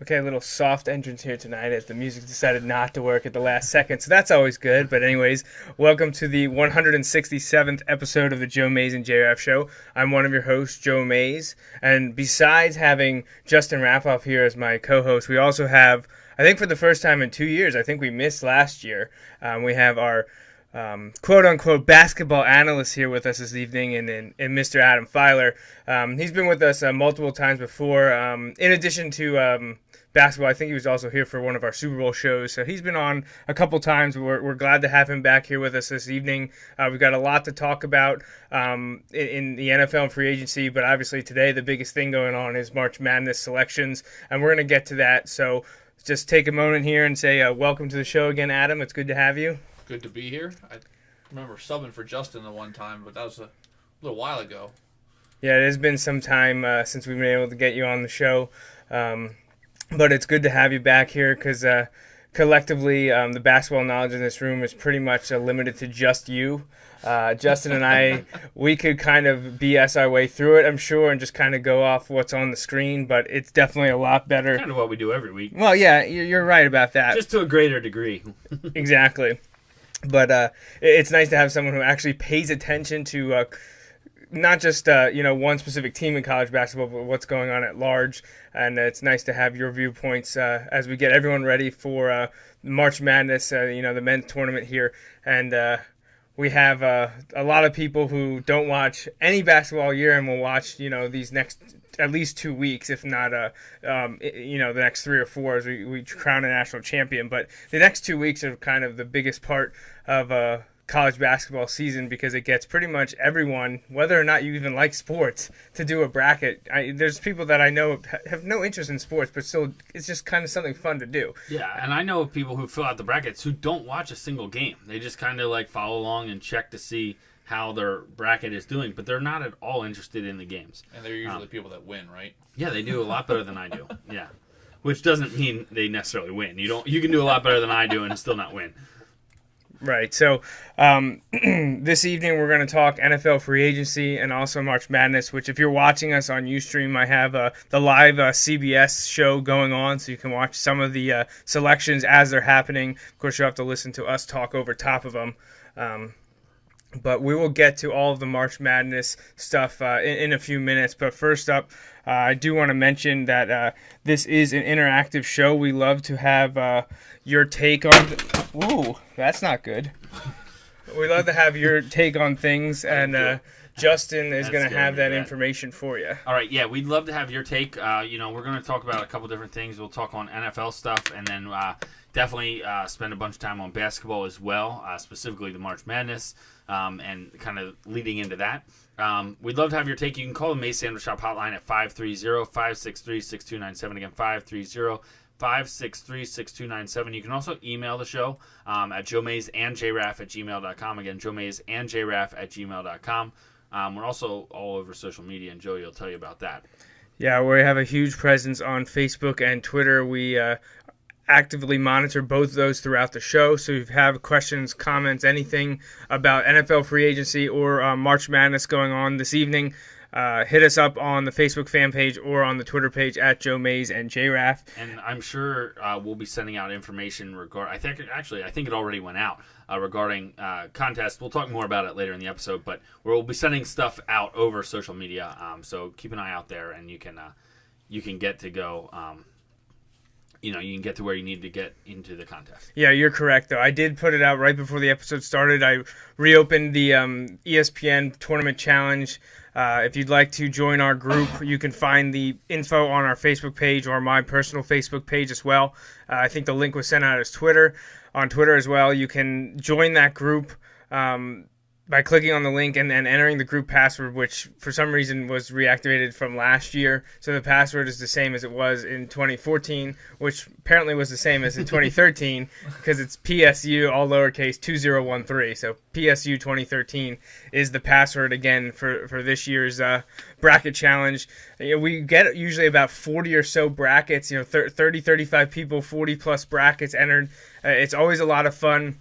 Okay, a little soft entrance here tonight as the music decided not to work at the last second, so that's always good. But anyways, welcome to the 167th episode of the Joe Mays and J-Raff Show. I'm one of your hosts, Joe Mays, and besides having Justin Raffoff here as my co-host, we also have, I think for the first time in 2 years, I think we missed last year, we have our quote-unquote basketball analyst here with us this evening, and Mr. Adam Filer. He's been with us multiple times before. In addition to basketball, I think he was also here for one of our Super Bowl shows. So he's been on a couple times. We're glad to have him back here with us this evening. We've got a lot to talk about in the NFL and free agency, but obviously today the biggest thing going on is March Madness selections, and we're going to get to that. So just take a moment here and say welcome to the show again, Adam. It's good to have you. Good to be here. I remember subbing for Justin the one time, but that was a little while ago. Yeah, it has been some time since we've been able to get you on the show, but it's good to have you back here because collectively the basketball knowledge in this room is pretty much limited to just you. Justin and I, we could kind of BS our way through it, I'm sure, and just kind of go off what's on the screen, but it's definitely a lot better. Kind of what we do every week. Well, yeah, you're right about that. Just to a greater degree. Exactly. But it's nice to have someone who actually pays attention to not just one specific team in college basketball, but what's going on at large. And it's nice to have your viewpoints as we get everyone ready for March Madness, the men's tournament here. And we have a lot of people who don't watch any basketball all year and will watch these next at least 2 weeks, if not the next 3 or 4 as we crown a national champion. But the next 2 weeks are kind of the biggest part of college basketball season because it gets pretty much everyone, whether or not you even like sports, to do a bracket. There's people that I know have no interest in sports, but still it's just kind of something fun to do. Yeah, and I know of people who fill out the brackets who don't watch a single game. They just kind of like follow along and check to see how their bracket is doing, but they're not at all interested in the games. And they're usually the people that win, right? Yeah, they do a lot better than I do. Yeah, which doesn't mean they necessarily win. You can do a lot better than I do and still not win. Right. So this evening we're going to talk NFL free agency and also March Madness, which if you're watching us on Ustream, I have the live CBS show going on, so you can watch some of the selections as they're happening. Of course, you'll have to listen to us talk over top of them. But we will get to all of the March Madness stuff in a few minutes. But first up, I do want to mention that this is an interactive show. We love to have your take on... Ooh, that's not good. We love to have your take on things, and Justin is going to have that information for you. All right, yeah, we'd love to have your take. We're going to talk about a couple different things. We'll talk on NFL stuff, and then definitely spend a bunch of time on basketball as well, specifically the March Madness, and kind of leading into that. We'd love to have your take. You can call the Mays Sandwich Shop hotline at 530-563-6297. Again, 530-563-6297. You can also email the show at joemaysandjraff@gmail.com. Again, joemaysandjraff@gmail.com. We're also all over social media, and Joey will tell you about that. Yeah, we have a huge presence on Facebook and Twitter. We actively monitor both of those throughout the show. So if you have questions, comments, anything about NFL free agency or March Madness going on this evening, hit us up on the Facebook fan page or on the Twitter page at Joe Mays and J-Raff. And I'm sure we'll be sending out information I think it already went out regarding contests. We'll talk more about it later in the episode, but we'll be sending stuff out over social media. So keep an eye out there, and you can get to go. You can get to where you need to get into the contest. Yeah, you're correct, though. I did put it out right before the episode started. I reopened the ESPN Tournament Challenge. If you'd like to join our group, you can find the info on our Facebook page or my personal Facebook page as well. I think the link was sent out as on Twitter as well. You can join that group by clicking on the link and then entering the group password, which for some reason was reactivated from last year. So the password is the same as it was in 2014, which apparently was the same as in 2013 because it's PSU, all lowercase, 2013. So PSU 2013 is the password again for this year's bracket challenge. We get usually about 40 or so brackets, 30, 35 people, 40 plus brackets entered. It's always a lot of fun.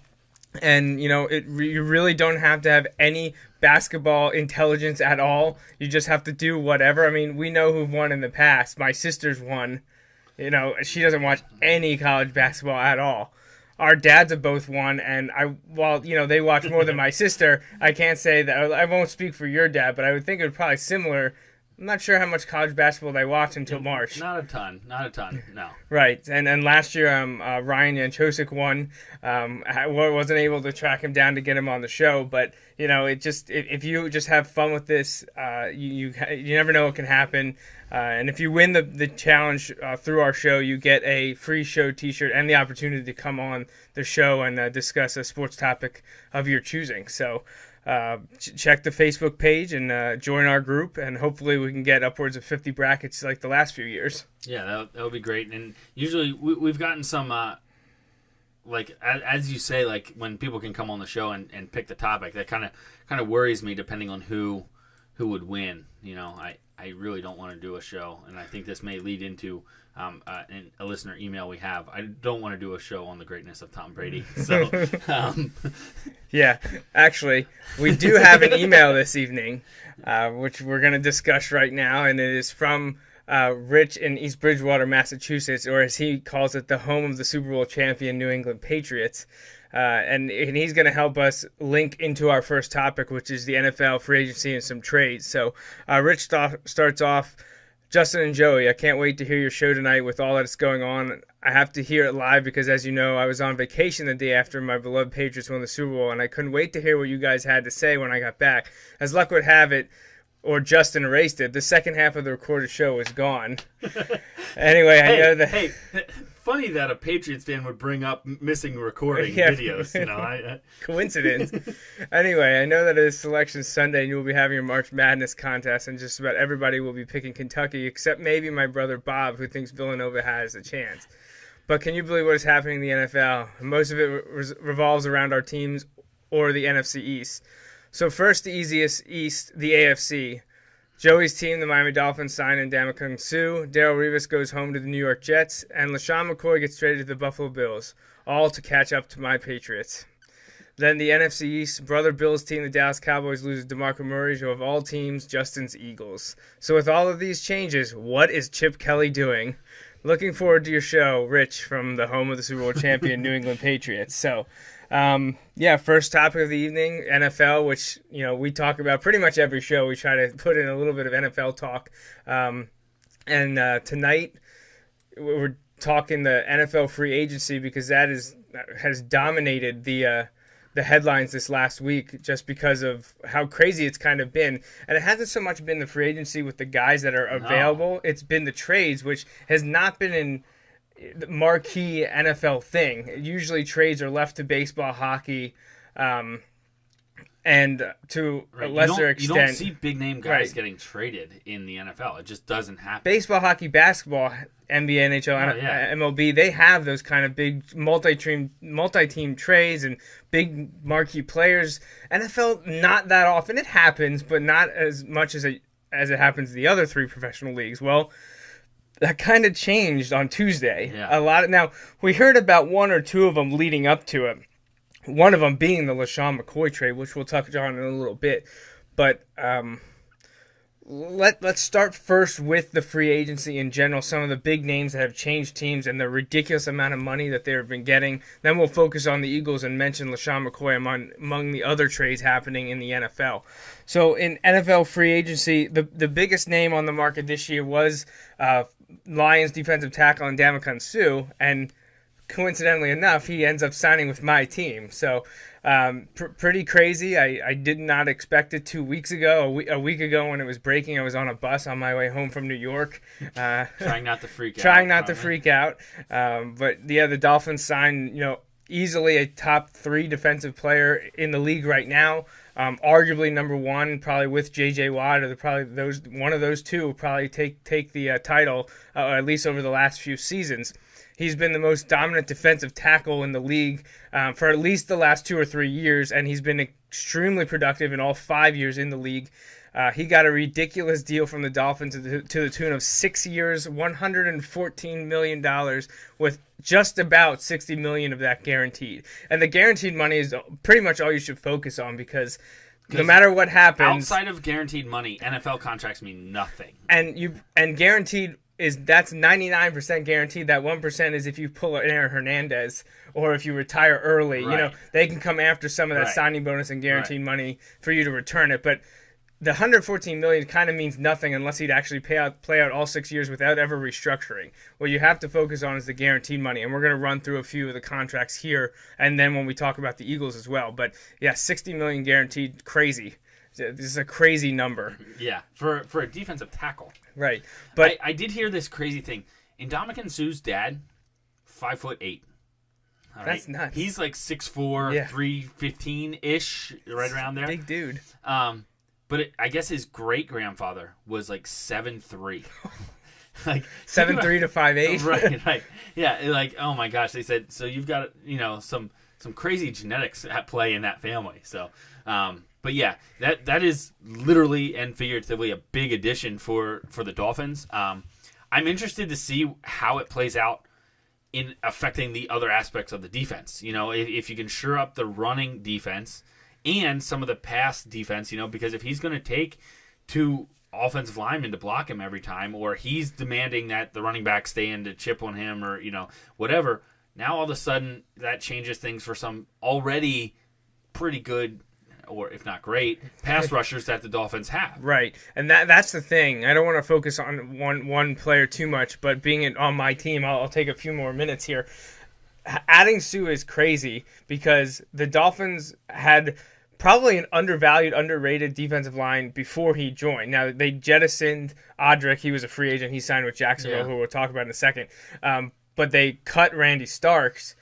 And, you really don't have to have any basketball intelligence at all. You just have to do whatever. I mean, we know who've won in the past. My sister's won She doesn't watch any college basketball at all. Our dads have both won, and while they watch more than my sister, I can't say that. I won't speak for your dad, but I would think it would probably similar. I'm not sure how much college basketball they watch until March. Not a ton, no. Right, and last year Ryan Yanchosik won. I wasn't able to track him down to get him on the show, but it just if you just have fun with this, you never know what can happen. And if you win the challenge through our show, you get a free show T-shirt and the opportunity to come on the show and discuss a sports topic of your choosing. So. Check the Facebook page and join our group, and hopefully we can get upwards of 50 brackets like the last few years. Yeah, that would be great. And usually we've gotten some, like as you say, like when people can come on the show and pick the topic, that kind of worries me depending on who would win. I really don't want to do a show, and I think this may lead into a listener email we have. I don't want to do a show on the greatness of Tom Brady. So, yeah, actually, we do have an email this evening, which we're going to discuss right now, and it is from Rich in East Bridgewater, Massachusetts, or as he calls it, the home of the Super Bowl champion New England Patriots. And he's going to help us link into our first topic, which is the NFL free agency and some trades. So Rich starts off, Justin and Joey, I can't wait to hear your show tonight with all that's going on. I have to hear it live because, as you know, I was on vacation the day after my beloved Patriots won the Super Bowl, and I couldn't wait to hear what you guys had to say when I got back. As luck would have it, or Justin erased it, the second half of the recorded show was gone. Anyway, I know that... Hey, funny that a Patriots fan would bring up missing recording videos. Coincidence. Anyway, I know that it is Selection Sunday and you will be having your March Madness contest, and just about everybody will be picking Kentucky, except maybe my brother Bob, who thinks Villanova has a chance. But can you believe what is happening in the NFL? Most of it revolves around our teams or the NFC East. So first, the easiest East, the AFC. Joey's team, the Miami Dolphins, sign Ndamukong Suh. Darrelle Revis goes home to the New York Jets. And LaShawn McCoy gets traded to the Buffalo Bills, all to catch up to my Patriots. Then the NFC East, brother Bill's team, the Dallas Cowboys, loses DeMarco Murray, who of all teams, Justin's Eagles. So with all of these changes, what is Chip Kelly doing? Looking forward to your show, Rich, from the home of the Super Bowl champion New England Patriots. So... first topic of the evening, NFL, which, we talk about pretty much every show. We try to put in a little bit of NFL talk. Tonight we're talking the NFL free agency because that has dominated the headlines this last week just because of how crazy it's kind of been. And it hasn't so much been the free agency with the guys that are available. No. It's been the trades, which has not been in the marquee NFL thing. Usually trades are left to baseball, hockey, and to a lesser extent. You don't see big name guys getting traded in the NFL. It just doesn't happen. Baseball, hockey, basketball, NBA, NHL, MLB, they have those kind of big multi-team trades and big marquee players. NFL, not that often. It happens, but not as much as it happens in the other three professional leagues. Well, that kind of changed on Tuesday. Yeah. Now, we heard about one or two of them leading up to it. One of them being the LaShawn McCoy trade, which we'll touch on in a little bit. But let's start first with the free agency in general, some of the big names that have changed teams and the ridiculous amount of money that they've been getting. Then we'll focus on the Eagles and mention LaShawn McCoy among the other trades happening in the NFL. So in NFL free agency, the biggest name on the market this year was Lions defensive tackle Ndamukong Suh, and coincidentally enough, he ends up signing with my team. So pretty crazy. I did not expect it 2 weeks ago. A week ago when it was breaking, I was on a bus on my way home from New York. Trying not to freak out. But yeah, the Dolphins signed, easily a top 3 defensive player in the league right now. Arguably number 1, probably with J.J. Watt, or one of those two will probably take the title, at least over the last few seasons. He's been the most dominant defensive tackle in the league for at least the last 2 or 3 years, and he's been extremely productive in all 5 years in the league. He got a ridiculous deal from the Dolphins to the tune of 6 years, $114 million, with just about $60 million of that guaranteed. And the guaranteed money is pretty much all you should focus on because no matter what happens, outside of guaranteed money, NFL contracts mean nothing. And guaranteed that's 99% guaranteed. That 1% is if you pull an Aaron Hernandez or if you retire early. You know, Right. they can come after some of that Right. signing bonus and guaranteed Right. money for you to return it. But the $114 million kind of means nothing unless he'd actually play out all 6 years without ever restructuring. What you have to focus on is the guaranteed money, and we're going to run through a few of the contracts here, and then when we talk about the Eagles as well. But yeah, $60 million guaranteed, crazy. This is a crazy number, Yeah, for a defensive tackle. right? But I did hear this crazy thing. Ndamukong Suh's dad, 5'8". All That's right? nuts. He's like 6'4", Yeah. 315-ish, right around there. big dude. But I guess his great grandfather was like 7'3". Like 7'3" to 5'8". Right. Yeah, like, oh my gosh, they said, so you've got, some crazy genetics at play in that family. So, but yeah, that is literally and figuratively a big addition for the Dolphins. I'm interested to see how it plays out in affecting the other aspects of the defense. If you can shore up the running defense and some of the pass defense, because if he's going to take two offensive linemen to block him every time, or he's demanding that the running back stay in to chip on him, or whatever, now all of a sudden that changes things for some already pretty good, or if not great, pass rushers that the Dolphins have. Right, and that's the thing. I don't want to focus on one player too much, but being on my team, I'll take a few more minutes here. Adding Sue is crazy because the Dolphins had probably an undervalued, underrated defensive line before he joined. Now, they jettisoned Odrick. He was a free agent. He signed with Jacksonville, Yeah. who we'll talk about in a second. But they cut Randy Starks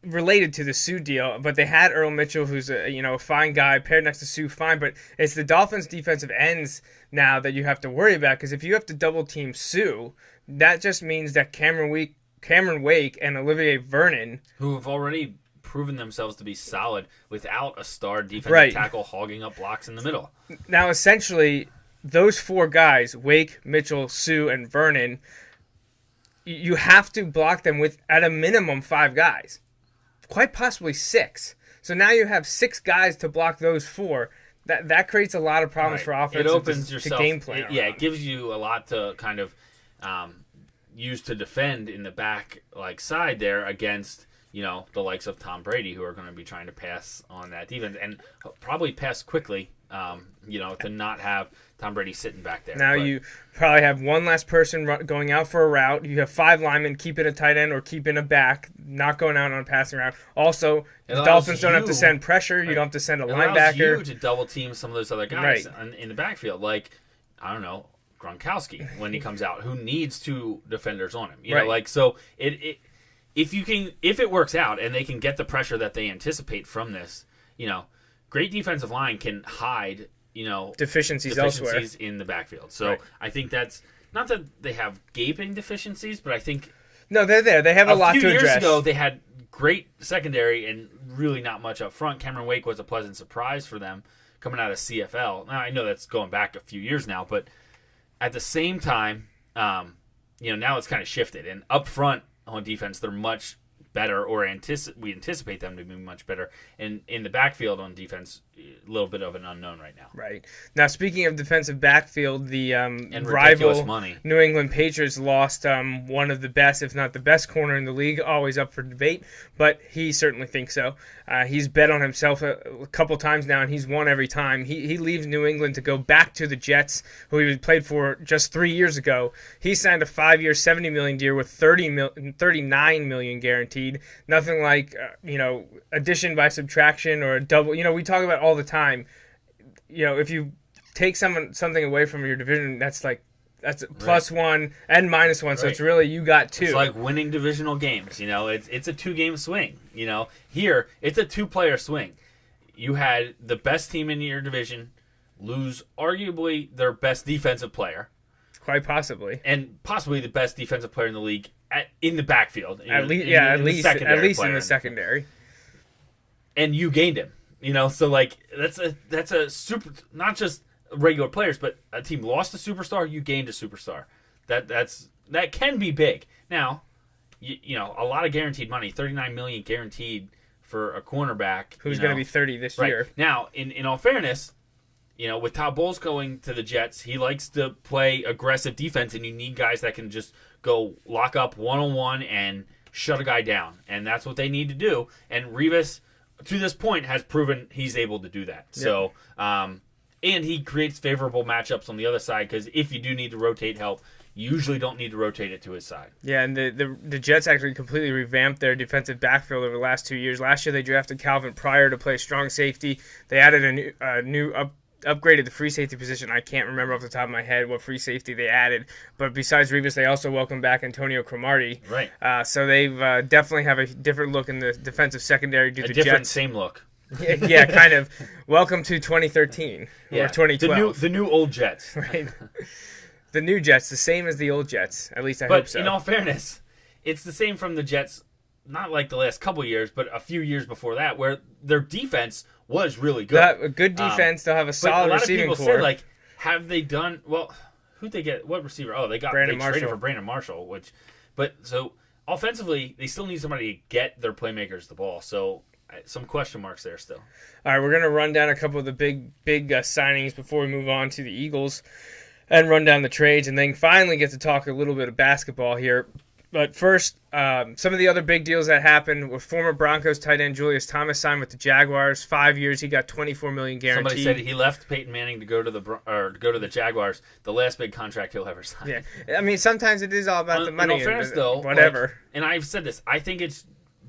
related to the Sue deal, but they had Earl Mitchell, who's a fine guy, paired next to Sue, fine. But it's the Dolphins' defensive ends now that you have to worry about, because if you have to double team Sue, that just means that Cameron Wake and Olivier Vernon, Who have already proven themselves to be solid without a star defensive Right. tackle hogging up blocks in the middle. now essentially those four guys, Wake, Mitchell, Sue, and Vernon, you have to block them with at a minimum 5 guys, quite possibly 6. So now you have 6 guys to block those 4. That creates a lot of problems for offense. It opens to yourself. game plan. It gives you a lot to kind of use to defend in the back side there against the likes of Tom Brady, who are going to be trying to pass on that defense and probably pass quickly. To not have Tom Brady sitting back there. Now you probably have one last person going out for a route. You have 5 linemen keeping a tight end or keeping a back, not going out on a passing route. Also, the Dolphins don't have to send pressure. You don't have to send a linebacker. It allows you to double team some of those other guys Right. in the backfield, like, I don't know, Gronkowski when he comes out, who needs 2 defenders on him. So if it works out and they can get the pressure that they anticipate from this, great defensive line can hide, deficiencies elsewhere in the backfield. So Right. I think that's not that they have gaping deficiencies, but I think No, they're there. They have a lot to few years address. ago they had great secondary and really not much up front. Cameron Wake was a pleasant surprise for them coming out of CFL. Now I know that's going back a few years now, but at the same time, now it's kind of shifted. And up front on defense, they're much better, or we anticipate them to be much better. And in the backfield on defense, a little bit of an unknown right now. Right. Now, speaking of defensive backfield, the And rival ridiculous money. New England Patriots lost one of the best, if not the best corner in the league, always up for debate, but he certainly thinks so. He's bet on himself a couple times now, and he's won every time. He leaves New England to go back to the Jets, who he played for just 3 years ago. He signed a 5-year, $70 million deal with $39 million guaranteed. Nothing like, addition by subtraction or a double. We talk about all the time. If you take something away from your division, that's plus 1 and minus 1. So it's really you got 2. It's like winning divisional games. It's a 2-game swing. Here it's a 2-player swing. You had the best team in your division lose arguably their best defensive player, Quite possibly, and possibly the best defensive player in the league in the backfield. at least in the secondary. And you gained him. So that's a super, not just regular players, but a team lost a superstar, you gained a superstar. That can be big. Now, a lot of guaranteed money, $39 million guaranteed for a cornerback Who's going to be 30 this year. Now, in all fairness, with Todd Bowles going to the Jets, he likes to play aggressive defense, and you need guys that can just go lock up one-on-one and shut a guy down. And that's what they need to do. And Revis, to this point, has proven he's able to do that. Yep. So, and he creates favorable matchups on the other side because if you do need to rotate help, you usually don't need to rotate it to his side. Yeah, and the Jets actually completely revamped their defensive backfield over the last 2 years. Last year they drafted Calvin Pryor to play strong safety. They added a new upgraded the free safety position. I can't remember off the top of my head what free safety they added. But besides Revis, they also welcomed back Antonio Cromartie. Right. So they've definitely have a different look in the defensive secondary. A different same look. Yeah, kind of. Welcome to 2013 or 2012. The new old Jets. Right. The new Jets, the same as the old Jets. At least I hope so. But in all fairness, it's the same from the Jets, not like the last couple years, but a few years before that, where their defense was really good. A good defense. They'll have a solid receiving core. A lot of people say, like, have they done... Well, who'd they get? What receiver? Oh, they traded for Brandon Marshall. So, offensively, they still need somebody to get their playmakers the ball. So, some question marks there still. All right, we're going to run down a couple of the big signings before we move on to the Eagles and run down the trades, and then finally get to talk a little bit of basketball here. But first, some of the other big deals that happened were former Broncos tight end Julius Thomas signed with the Jaguars. 5 years, he got $24 million guaranteed. Somebody said he left Peyton Manning to go to the Jaguars. The last big contract he'll ever sign. Yeah, I mean sometimes it is all about the money. In all fairness, though, whatever. And I've said this. I think it's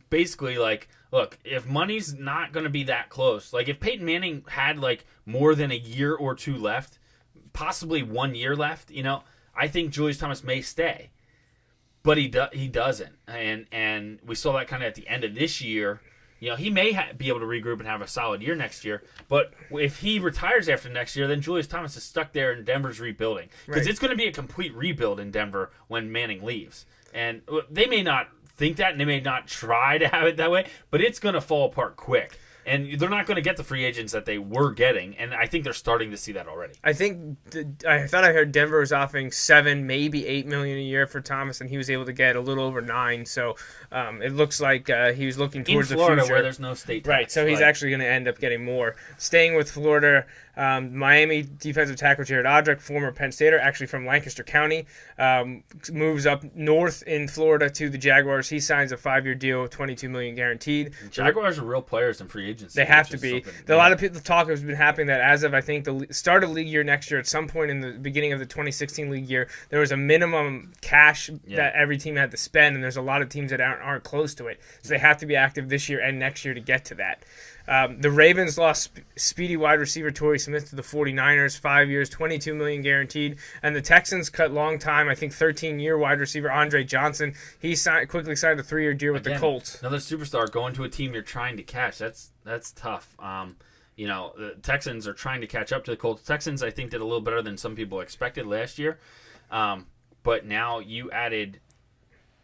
basically like, look, if money's not going to be that close, like if Peyton Manning had like more than a year or two left, possibly 1 year left, I think Julius Thomas may stay. But he doesn't, and we saw that kind of at the end of this year. He may be able to regroup and have a solid year next year. But if he retires after next year, then Julius Thomas is stuck there, and Denver's rebuilding because it's going to be a complete rebuild in Denver when Manning leaves. And they may not think that, and they may not try to have it that way, but it's going to fall apart quick. And they're not going to get the free agents that they were getting, and I think they're starting to see that already. I thought I heard Denver was offering $7, maybe $8 million a year for Thomas, and he was able to get a little over $9 million. So it looks like he was looking towards the future. In Florida, where there's no state tax. Right, so he's actually going to end up getting more. Staying with Florida, Miami defensive tackle Jared Odrick, former Penn Stater, actually from Lancaster County, moves up north in Florida to the Jaguars. He signs a 5-year deal with $22 million guaranteed. Jaguars are real players in free agency. They have to be. A lot of people talk has been happening that as of I think the start of league year next year, at some point in the beginning of the 2016 league year, there was a minimum cash that every team had to spend, and there's a lot of teams that aren't close to it. So they have to be active this year and next year to get to that. The Ravens lost speedy wide receiver Torrey Smith to the 49ers, 5 years, $22 million guaranteed. And the Texans cut long time, I think 13-year wide receiver Andre Johnson. He quickly signed a 3-year deal with the Colts. Another superstar going to a team you're trying to catch. That's tough. The Texans are trying to catch up to the Colts. Texans, I think, did a little better than some people expected last year. But now you added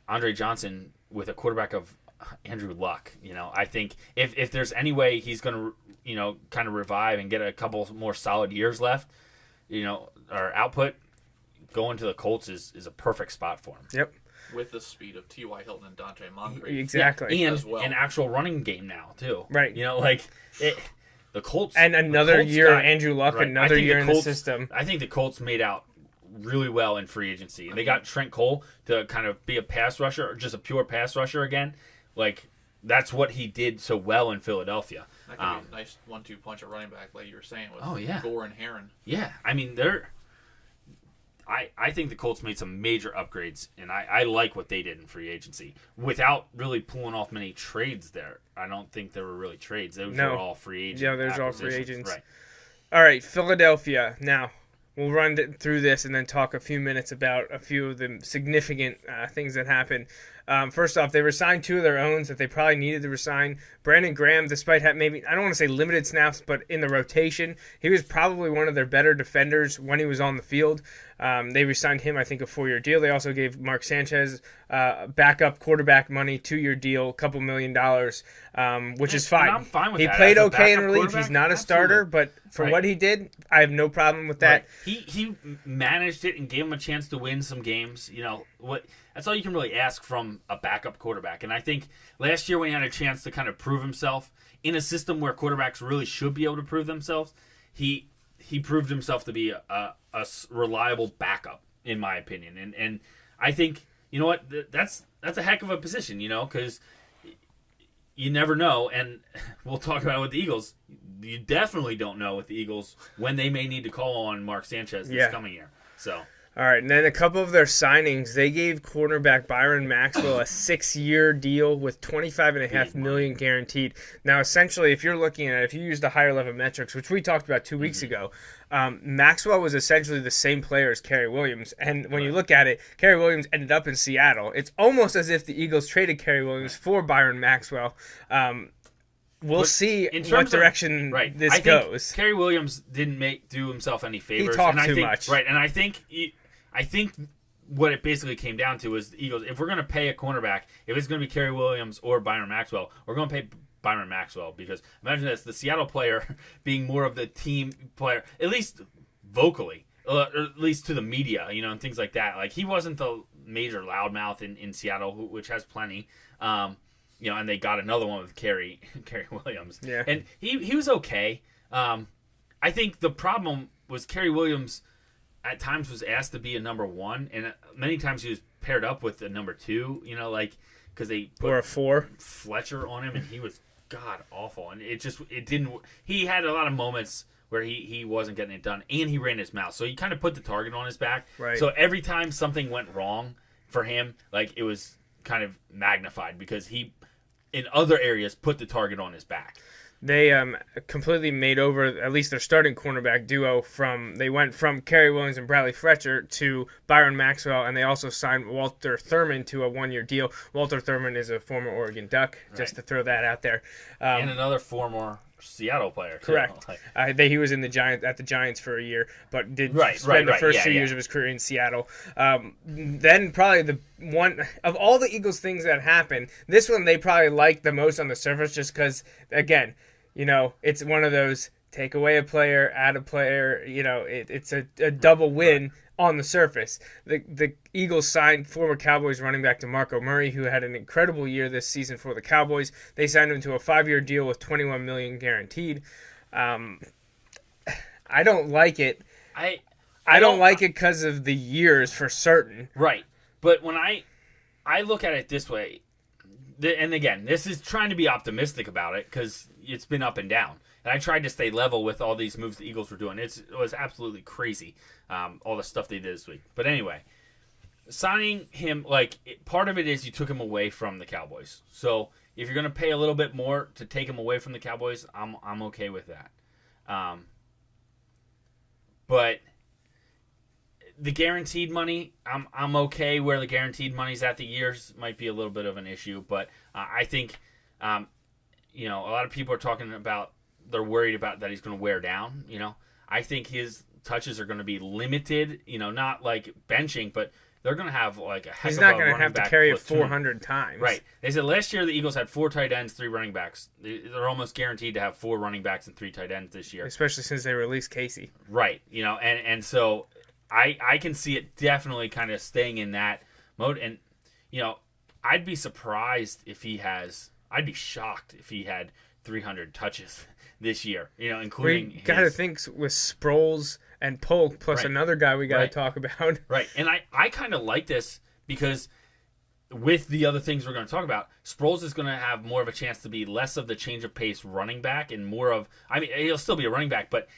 Andre Johnson with a quarterback of Andrew Luck. I think if there's any way he's going to, kind of revive and get a couple more solid years left, or output, going to the Colts is a perfect spot for him. Yep. With the speed of T.Y. Hilton and Dante Moncrief. Exactly. And an actual running game now, too. Right. The Colts. And another year of Andrew Luck, right. Another year in the system. I think the Colts made out really well in free agency. And they got Trent Cole to kind of be a pass rusher, or just a pure pass rusher again. That's what he did so well in Philadelphia. That could be a nice 1-2 punch at running back, like you were saying, with Gore and Heron. Yeah, I mean, I think the Colts made some major upgrades, and I like what they did in free agency without really pulling off many trades there. I don't think there were really trades. Those were all free agents. Yeah, there's all free agents. Right. All right, Philadelphia. Now, we'll run through this and then talk a few minutes about a few of the significant things that happened. First off, they resigned 2 of their own that they probably needed to resign. Brandon Graham, despite maybe, I don't want to say limited snaps, but in the rotation, he was probably one of their better defenders when he was on the field. They resigned him, I think, a 4-year deal. They also gave Mark Sanchez backup quarterback money, 2-year deal, $2 million, which is fine. I'm fine with he that. played okay in relief. He's not a starter, but for what he did, I have no problem with that. Right. He managed it and gave him a chance to win some games. That's all you can really ask from a backup quarterback. And I think last year when he had a chance to kind of prove himself in a system where quarterbacks really should be able to prove themselves, he he proved himself to be a reliable backup, in my opinion. And I think, you know what, that's a heck of a position, because you never know. And we'll talk about it with the Eagles. You definitely don't know with the Eagles when they may need to call on Mark Sanchez this coming year. So. All right, and then a couple of their signings, they gave cornerback Byron Maxwell a 6-year deal with $25.5 million guaranteed. Now, essentially, if you're looking at it, if you use the higher level metrics, which we talked about 2 weeks ago, Maxwell was essentially the same player as Kerry Williams. And when you look at it, Kerry Williams ended up in Seattle. It's almost as if the Eagles traded Kerry Williams for Byron Maxwell. We'll see in what direction this goes. Kerry Williams didn't do himself any favors. He talked too much. Right, and I think what it basically came down to is the Eagles, if we're going to pay a cornerback, if it's going to be Kerry Williams or Byron Maxwell, we're going to pay Byron Maxwell, because imagine this, the Seattle player being more of the team player, at least vocally, or at least to the media, and things like that. Like, he wasn't the major loudmouth in Seattle, which has plenty. And they got another one with Kerry Williams. Yeah. And he was okay. I think the problem was Kerry Williams at times was asked to be a number 1, and many times he was paired up with a number 2, because they put or a 4 Fletcher on him, and he was god awful. And it didn't. He had a lot of moments where he wasn't getting it done, and he ran his mouth, so he kind of put the target on his back. Right. So every time something went wrong for him, like, it was kind of magnified because he, in other areas, put the target on his back. They completely made over at least their starting cornerback duo. They went from Kerry Williams and Bradley Fletcher to Byron Maxwell, and they also signed Walter Thurman to a 1-year deal. Walter Thurman is a former Oregon Duck, just to throw that out there. And another former Seattle player. Correct. He was in the Giants for a year, but did spend the first 2 years of his career in Seattle. Then probably the one of all the Eagles things that happened, this one they probably liked the most on the surface, just because, again, it's one of those take away a player, add a player. It's a double win on the surface. The Eagles signed former Cowboys running back DeMarco Murray, who had an incredible year this season for the Cowboys. They signed him to a 5-year deal with $21 million guaranteed. I don't like it. I don't like it because of the years for certain. Right. But when I look at it this way, and again, this is trying to be optimistic about it because it's been up and down. And I tried to stay level with all these moves the Eagles were doing. It was absolutely crazy, all the stuff they did this week. But anyway, signing him, part of it is you took him away from the Cowboys. So if you're going to pay a little bit more to take him away from the Cowboys, I'm okay with that. But the guaranteed money, I'm okay where the guaranteed money's at. The years might be a little bit of an issue, but I think a lot of people are talking about they're worried about that he's going to wear down. I think his touches are going to be limited. Not like benching, but they're going to have like a heck he's of a not going to running have to back carry it platoon. 400 times. Right. They said last year the Eagles had 4 tight ends, 3 running backs. They're almost guaranteed to have 4 running backs and 3 tight ends this year. Especially since they released Casey. Right. And so I can see it definitely kind of staying in that mode. And, I'd be surprised if I'd be shocked if he had 300 touches this year, including We got to think with Sproles and Polk plus another guy we got to talk about. Right. And I kind of like this because with the other things we're going to talk about, Sproles is going to have more of a chance to be less of the change of pace running back and more of, he'll still be a running back, but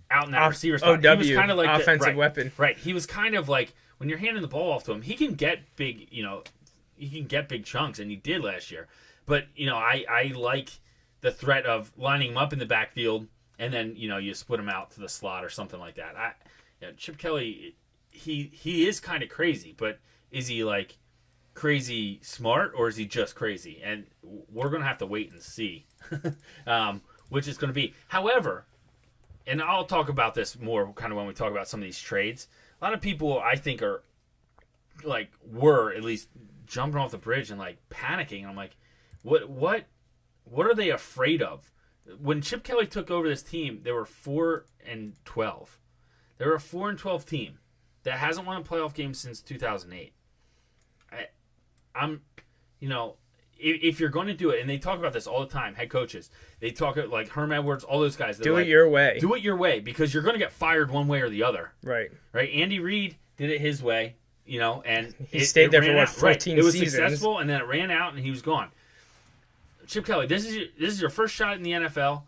out in that receiver spot. OW, he was kind of like offensive weapon. Right. He was kind of like, when you're handing the ball off to him, he can get big, he can get big chunks, and he did last year. But, I like the threat of lining him up in the backfield, and then, you split him out to the slot or something like that. Chip Kelly, he is kind of crazy, but is he, like, crazy smart, or is he just crazy? And we're going to have to wait and see which is going to be. However, and I'll talk about this more kind of when we talk about some of these trades, a lot of people, I think, were at least jumping off the bridge and, like, panicking. And I'm like, what are they afraid of? When Chip Kelly took over this team, they were 4-12. They were a 4-12 team that hasn't won a playoff game since 2008. if you're going to do it, and they talk about this all the time, head coaches, they talk like Herm Edwards, all those guys. Do it your way. Do it your way, because you're going to get fired one way or the other. Right. Right. Andy Reid did it his way, and he stayed there for what, 14 seasons. It was seasons. successful, and then it ran out, and he was gone. Chip Kelly, this is your first shot in the NFL.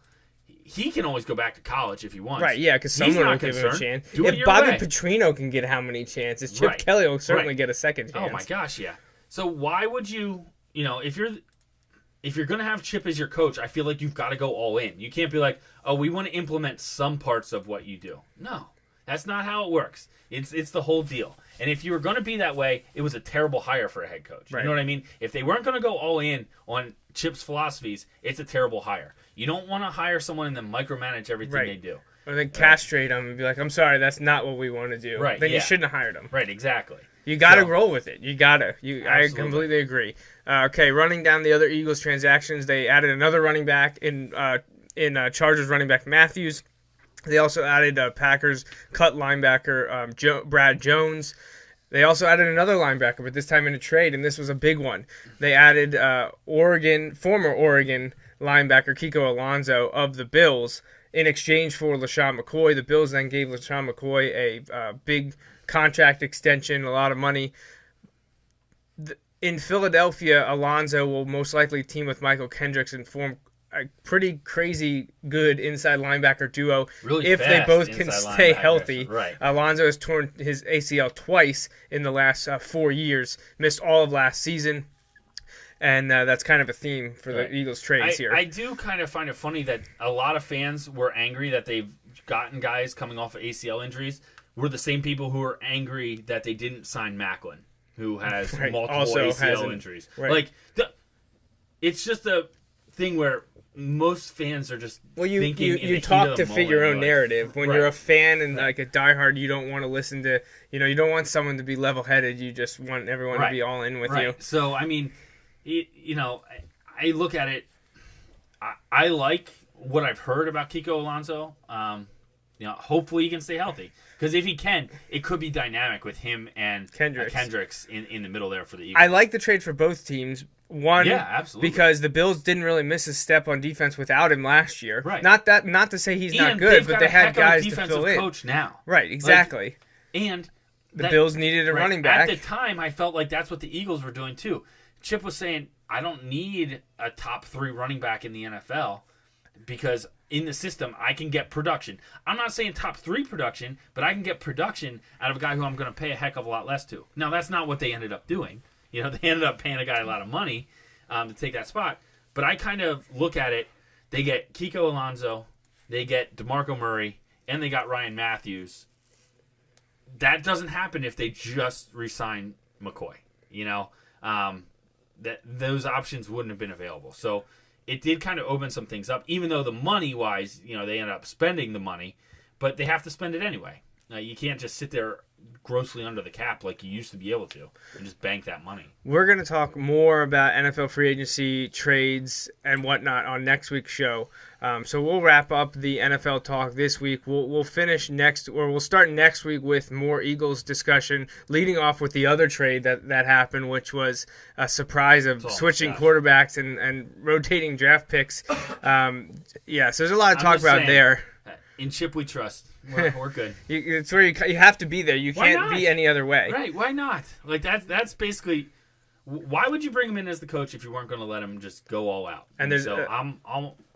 He can always go back to college if he wants. Right, yeah, because someone will give him a chance. If Bobby Petrino can get how many chances, Chip Kelly will certainly get a second chance. Oh my gosh, yeah. So why would you, if you're going to have Chip as your coach, I feel like you've got to go all in. You can't be like, oh, we want to implement some parts of what you do. No, that's not how it works. It's the whole deal. And if you were going to be that way, it was a terrible hire for a head coach. Right. You know what I mean? If they weren't going to go all in on Chip's philosophies, it's a terrible hire. You don't want to hire someone and then micromanage everything they do. Or then castrate them and be like, I'm sorry, that's not what we want to do. Right, then you shouldn't have hired them. Right, exactly. You got to roll with it. You got to. I completely agree. Okay, running down the other Eagles transactions, they added another running back in Chargers running back Matthews. They also added Packers cut linebacker Brad Jones. They also added another linebacker, but this time in a trade, and this was a big one. They added former Oregon linebacker Kiko Alonso of the Bills in exchange for LaShawn McCoy. The Bills then gave LaShawn McCoy a big contract extension, a lot of money. In Philadelphia, Alonso will most likely team with Michael Kendricks and form a pretty crazy good inside linebacker duo if they both can stay healthy. Right. Alonso has torn his ACL twice in the last 4 years, missed all of last season, and that's kind of a theme for the Eagles trades here. I do kind of find it funny that a lot of fans were angry that they've gotten guys coming off of ACL injuries. We're the same people who are angry that they didn't sign Macklin, who has multiple ACL injuries. Right. It's just a thing where most fans are just thinking you talk to fit your own narrative. When you're a fan and like a diehard, you don't want to listen to, you don't want someone to be level-headed. You just want everyone to be all in with you. So, I mean, I look at it, I like what I've heard about Kiko Alonso. Hopefully he can stay healthy. Because if he can, it could be dynamic with him and Kendricks in the middle there for the Eagles. I like the trade for both teams. One, absolutely. Because the Bills didn't really miss a step on defense without him last year. Right. Not to say he's not good, but they had guys to fill in. Coach now. Right, exactly. And the Bills needed a running back. At the time, I felt like that's what the Eagles were doing too. Chip was saying, I don't need a top 3 running back in the NFL because in the system, I can get production. I'm not saying top 3 production, but I can get production out of a guy who I'm going to pay a heck of a lot less to. Now, that's not what they ended up doing. They ended up paying a guy a lot of money to take that spot. But I kind of look at it. They get Kiko Alonso, they get DeMarco Murray, and they got Ryan Matthews. That doesn't happen if they just re-sign McCoy. That those options wouldn't have been available. So it did kind of open some things up, even though the money-wise, they ended up spending the money, but they have to spend it anyway. You can't just sit there grossly under the cap like you used to be able to and just bank that money. We're going to talk more about NFL free agency, trades, and whatnot on next week's show. So we'll wrap up the NFL talk this week. We'll finish we'll start next week with more Eagles discussion, leading off with the other trade that happened, which was a surprise of switching quarterbacks and rotating draft picks. So there's a lot to talk about there. In Chip we trust. We're good. It's where you have to be there. You can't be any other way. Right? Why not? Like that's basically. Why would you bring him in as the coach if you weren't going to let him just go all out? I'm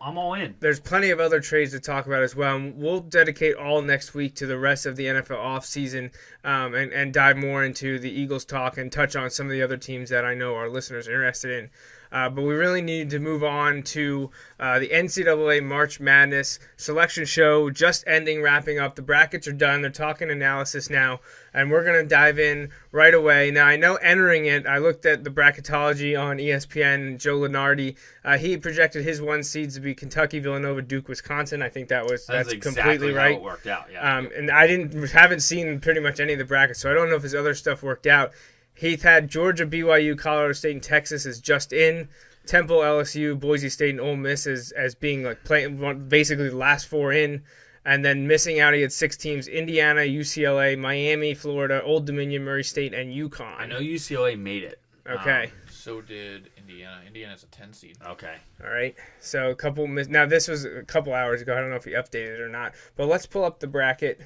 all in. There's plenty of other trades to talk about as well. And we'll dedicate all next week to the rest of the NFL offseason and dive more into the Eagles talk and touch on some of the other teams that I know our listeners are interested in. But we really need to move on to the NCAA March Madness selection show just ending, wrapping up. The brackets are done. They're talking analysis now, and we're going to dive in right away. Now, I know entering it, I looked at the bracketology on ESPN. Joe Lunardi, he projected his 1 seeds to be Kentucky, Villanova, Duke, Wisconsin. I think that's exactly completely right. How it worked out, yeah. And I haven't seen pretty much any of the brackets, so I don't know if his other stuff worked out. Heath had Georgia, BYU, Colorado State, and Texas as just in. Temple, LSU, Boise State, and Ole Miss as being like playing basically the last 4 in. And then missing out, he had 6 teams: Indiana, UCLA, Miami, Florida, Old Dominion, Murray State, and UConn. I know UCLA made it. Okay. So did Indiana. Indiana's a 10 seed. Okay. All right. So now this was a couple hours ago. I don't know if he updated it or not. But let's pull up the bracket.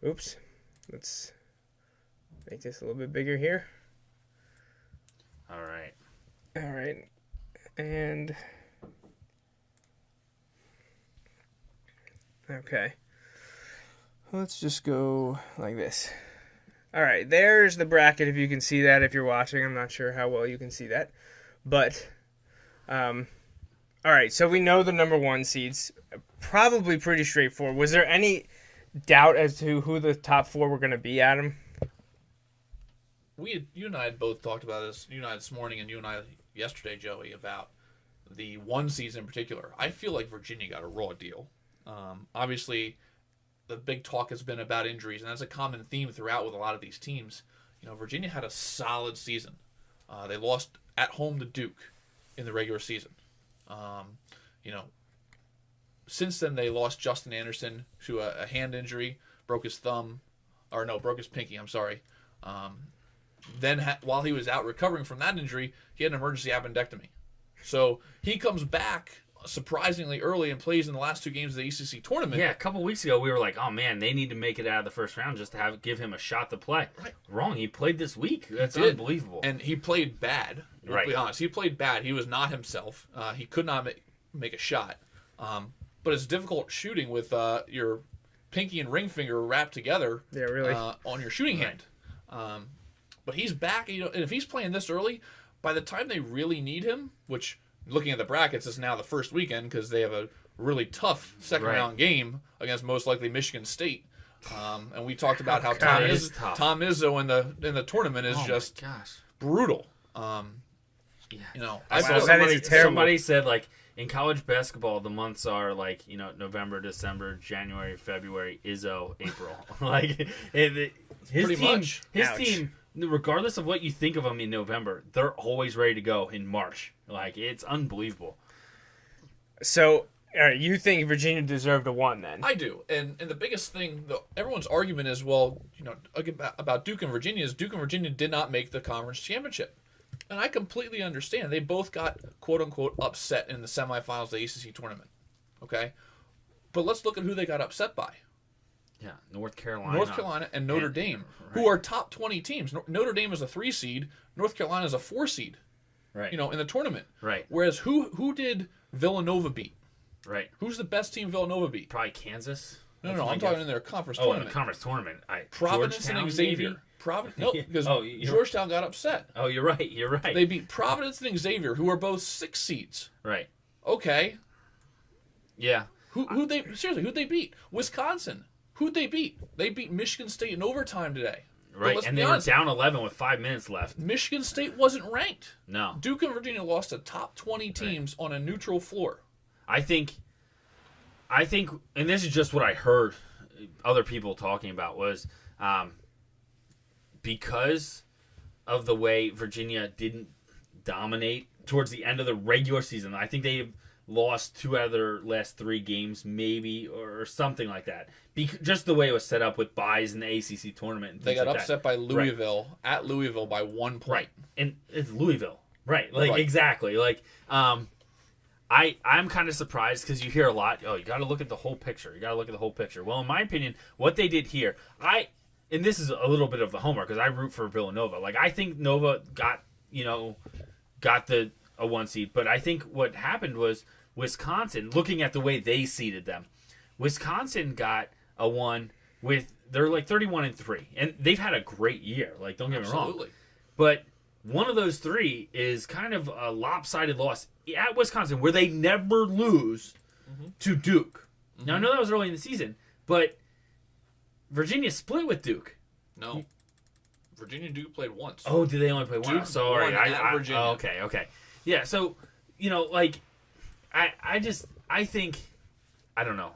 Oops. Let's make this a little bit bigger here. All right. All right. And okay. Let's just go like this. All right, there's the bracket if you can see that if you're watching. I'm not sure how well you can see that. But, all right, so we know the number 1 seeds. Probably pretty straightforward. Was there any doubt as to who the top 4 were going to be, Adam? You and I had both talked about this. You and I this morning, and you and I yesterday, Joey, about the 1 seeds in particular. I feel like Virginia got a raw deal. Obviously, the big talk has been about injuries, and that's a common theme throughout with a lot of these teams. Virginia had a solid season. They lost at home to Duke in the regular season. Since then they lost Justin Anderson to a hand injury, broke his pinky. I'm sorry. Then while he was out recovering from that injury, he had an emergency appendectomy. So he comes back surprisingly early and plays in the last 2 games of the ACC tournament. Yeah, a couple weeks ago we were like, oh man, they need to make it out of the first round just to give him a shot to play. Right. Wrong. He played this week. That's unbelievable. And he played bad. Right. To be honest, he played bad. He was not himself. He could not make a shot. But it's difficult shooting with your pinky and ring finger wrapped together. Yeah, really. On your shooting hand. But he's back. And if he's playing this early, by the time they really need him, which looking at the brackets, is now the first weekend because they have a really tough second-round game against most likely Michigan State. And we talked about how Tom Izzo in the tournament is just brutal. I saw somebody said, like, in college basketball, the months are like, November, December, January, February, Izzo, April. Like, his team, regardless of what you think of them in November, they're always ready to go in March. Like, it's unbelievable. So, you think Virginia deserved a 1 then? I do. And the biggest thing, everyone's argument is, well, about Duke and Virginia is Duke and Virginia did not make the conference championship. And I completely understand. They both got, quote-unquote, upset in the semifinals of the ACC tournament. Okay? But let's look at who they got upset by. Yeah, North Carolina and Notre Dame, who are top 20 teams. Notre Dame is a 3 seed. North Carolina is a 4 seed. Right. In the tournament. Right. Whereas who did Villanova beat? Right. Who's the best team Villanova beat? Probably Kansas. No, I'm talking in their conference tournament. Oh, in the conference tournament. Providence and Xavier. Because Georgetown got upset. Oh, you're right. They beat Providence and Xavier, who are both 6 seeds. Right. Okay. Yeah. Who'd they beat? Wisconsin. Who'd they beat? They beat Michigan State in overtime today. Right, and they were down 11 with 5 minutes left. Michigan State wasn't ranked. No. Duke and Virginia lost to top 20 teams on a neutral floor. I think, and this is just what I heard other people talking about, was because of the way Virginia didn't dominate towards the end of the regular season. I think they lost 2 out of their last 3 games, maybe, or something like that. Just the way it was set up with buys in the ACC tournament. And they got like upset by Louisville, at Louisville by 1 point. Right, and it's Louisville. Right, exactly. Like, I'm kind of surprised because you hear a lot, you got to look at the whole picture. Well, in my opinion, what they did here, and this is a little bit of the homework because I root for Villanova. Like, I think Nova got a 1 seed, but I think what happened was Wisconsin, looking at the way they seeded them, Wisconsin got a 1 they're like 31-3, and they've had a great year. Like, don't get me wrong, but one of those 3 is kind of a lopsided loss at Wisconsin, where they never lose to Duke. Mm-hmm. Now, I know that was early in the season, but Virginia split with Duke. No. Virginia and Duke played once. Oh, did they only play once? Duke Sorry. at Virginia. Okay. Yeah, so, I don't know.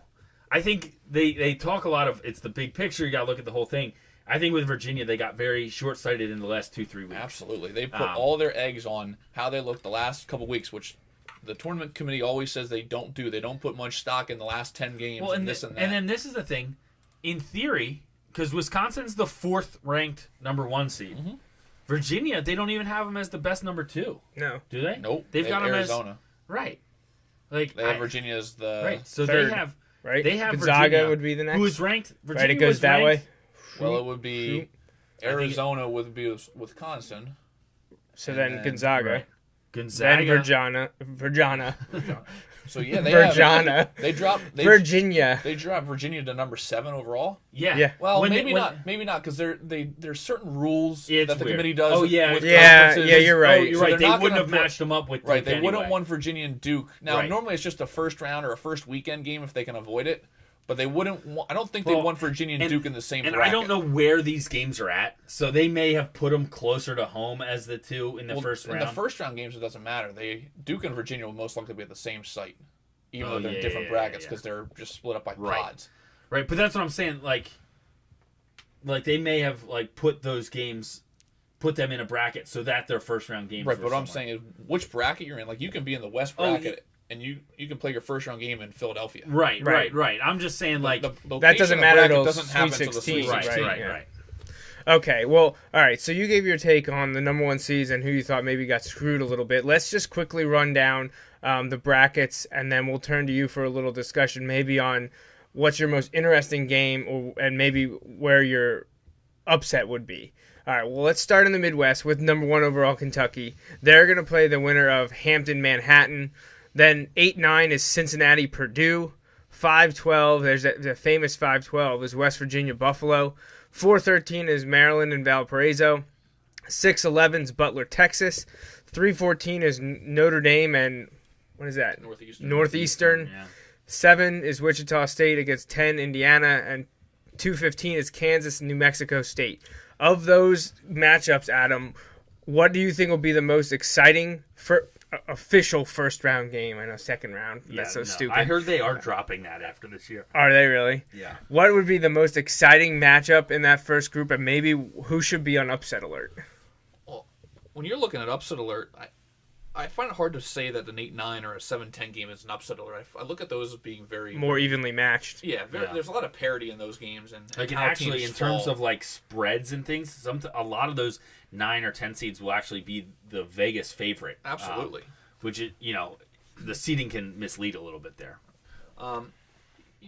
I think they talk a lot of, it's the big picture, you got to look at the whole thing. I think with Virginia, they got very short-sighted in the last 2-3 weeks. Absolutely. They put all their eggs on how they looked the last couple weeks, which the tournament committee always says they don't do. They don't put much stock in the last 10 games and this and that. And then this is the thing. In theory, because Wisconsin's the 4th ranked number 1 seed, Virginia, they don't even have them as the best number 2. No. Do they? Nope. They've got them Arizona. as right. Like They have Virginia as the right. So third, they have right. They have Gonzaga Virginia, would be the next. who is ranked. Virginia right, it goes was that way. ranked, Well, it would be I think Arizona would be Wisconsin. So And then then- Gonzaga, right. then Gonzaga. Virginia, So yeah, they Virginia, they dropped Virginia. They dropped Virginia to number 7 overall. Yeah. Yeah. Well, When maybe they- not. Maybe not because there's certain rules It's that the weird. committee does. Oh, yeah. with Yeah, conferences. yeah, you're right. Oh, you're So right. they're They not wouldn't gonna have put- matched them up with Right, Duke they wouldn't anyway. want Virginia and Duke. Now, Right. normally it's just a first round or a first weekend game if they can avoid it. But they wouldn't. I don't think they Well, want Virginia and Duke in the same. And bracket. I don't know where these games are at, so they may have put them closer to home as the 2 in the first round. In the first round games, it doesn't matter. Duke and Virginia will most likely be at the same site, even Oh, though they're in yeah, different yeah, brackets yeah. because they're just split up by Right. pods. Right, but that's what I'm saying. Like they may have put those games, put them in a bracket so that their first round games. Right, were but what I'm somewhere. saying is which bracket you're in. Like you can be in the West Oh, bracket and you can play your first round game in Philadelphia. Right. I'm just saying The That location doesn't of the matter bracket till doesn't happen Sweet until the 16, Sweet right, 16. right, yeah. right. Okay, well, all right. So you gave your take on the number 1 seeds and who you thought maybe got screwed a little bit. Let's just quickly run down the brackets, and then we'll turn to you for a little discussion, maybe on what's your most interesting game, and maybe where your upset would be. All right. Well, let's start in the Midwest with number 1 overall Kentucky. They're going to play the winner of Hampton Manhattan. Then 8-9 is Cincinnati Purdue. 5-12. There's the famous 5-12 is West Virginia Buffalo. 4-13 is Maryland and Valparaiso. 6-11 is Butler, Texas. 3-14 is Notre Dame and what is that? Northeastern. Yeah. 7 is Wichita State against 10 Indiana, and 2-15 is Kansas and New Mexico State. Of those matchups, Adam, what do you think will be the most exciting for official first round game? I know second round. That's so stupid. I heard they are dropping that after this year. Are they really? Yeah. What would be the most exciting matchup in that first group, and maybe who should be on upset alert? Well, when you're looking at upset alert, I find it hard to say that an 8-9 or a 7-10 game is an upset alert. I look at those as being More evenly matched. Yeah, there's a lot of parity in those games, and Like, and how actually, teams in terms fall. of spreads and things, a lot of those 9 or 10 seeds will actually be the Vegas favorite. Absolutely. Which is, the seeding can mislead a little bit there.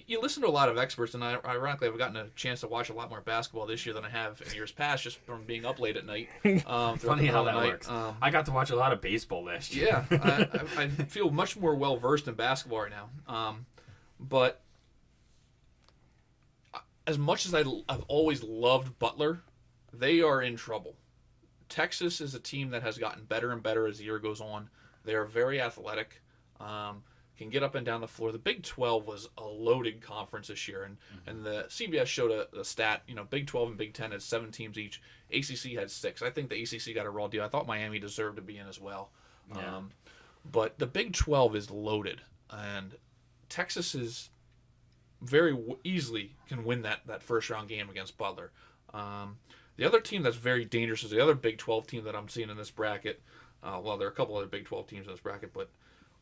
You listen to a lot of experts, and ironically, I've gotten a chance to watch a lot more basketball this year than I have in years past, just from being up late at night. Funny how that works. I got to watch a lot of baseball last year. Yeah, I feel much more well versed in basketball right now. But as much as I've always loved Butler, they are in trouble. Texas is a team that has gotten better and better as the year goes on. They are very athletic, can get up and down the floor. The Big 12 was a loaded conference this year, and the CBS showed a stat. Big 12 and Big 10 had 7 teams each. ACC had 6. I think the ACC got a raw deal. I thought Miami deserved to be in as well. Yeah. But the Big 12 is loaded, and Texas is very easily can win that first round game against Butler. The other team that's very dangerous is the other Big 12 team that I'm seeing in this bracket. Well, there are a couple other Big 12 teams in this bracket, but